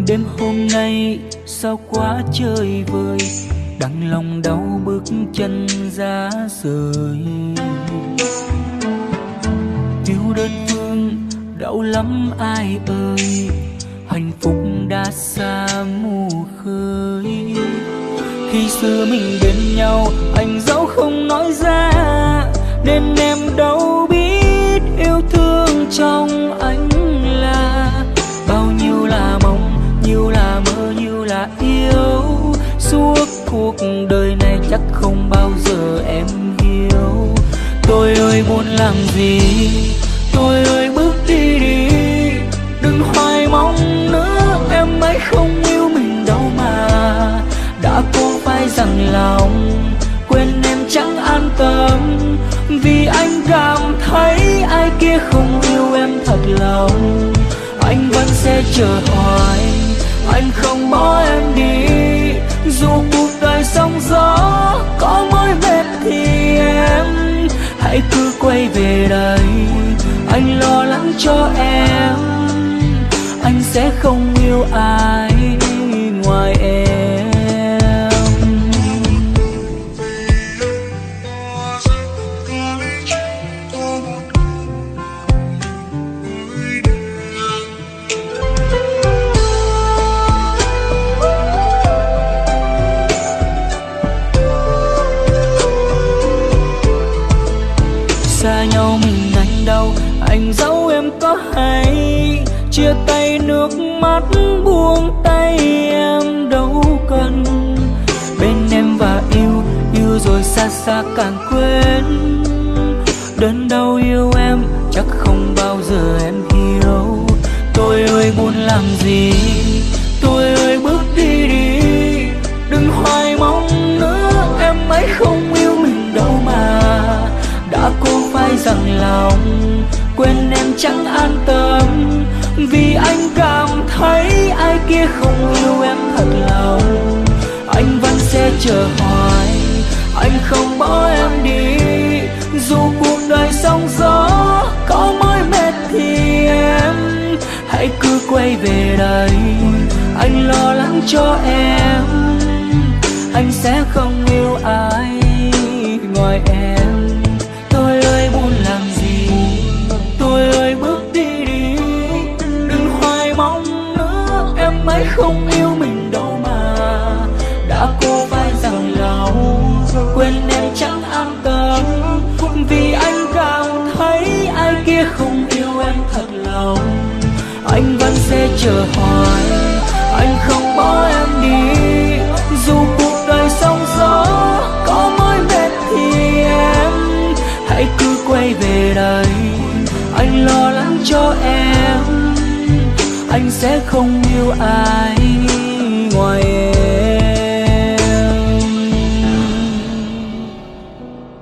Đêm hôm nay sao quá trời vời, đặng lòng đau bước chân ra rời. Yêu đơn phương đau lắm ai ơi, hạnh phúc đã xa mù khơi. Khi xưa mình bên nhau anh dẫu không nói ra, nên em đâu biết yêu thương trong anh là bao nhiêu là mong, nhiêu là mơ, nhiêu là yêu. Suốt cuộc đời này chắc không bao giờ em hiểu. Tôi ơi muốn làm gì, tôi ơi bước đi đi, đừng hoài mong nữa. Em ấy không yêu mình đâu mà, đã cố phải dằn lòng quên em chẳng an tâm. Vì anh cảm thấy ai kia không yêu em thật lòng, anh vẫn sẽ chờ hoài, anh không bỏ em đi. Dù cuộc đời sóng gió có mỏi mệt thì em hãy cứ quay về đây, anh lo lắng cho em, anh sẽ không yêu ai ngoài em. Xa nhau mình anh đau, anh dẫu em có hay, chia tay nước mắt buông tay em đâu cần. Bên em và yêu, yêu rồi xa xa càng quên. Đớn đau yêu em chắc không bao giờ em hiểu. Tôi ơi muốn làm gì, tôi ơi bước đi đi, đừng hoài mong nữa. Em ấy không yêu mình đâu mà, đã cố phải dằn lòng quên em chẳng an tâm. Vì anh cảm thấy ai kia không yêu em thật lòng, anh vẫn sẽ chờ hoài, anh không bỏ em đi. Dù cuộc đời sóng gió có mỏi mệt thì em hãy cứ quay về đây, anh lo lắng cho em, anh sẽ không yêu ai ngoài em. Tôi ơi muốn làm gì, tôi ơi bước đi đi, đừng hoài mong nữa. Em ấy không yêu mình đâu mà, đã cố phải dằn lòng quên em chẳng an tâm. Vì anh cảm thấy ai kia không yêu em thật lòng, anh vẫn sẽ chờ hoài, anh không bỏ em đi. Dù cuộc đời sóng gió có mỏi mệt thì em hãy cứ quay về đây, anh lo lắng cho em, anh sẽ không yêu ai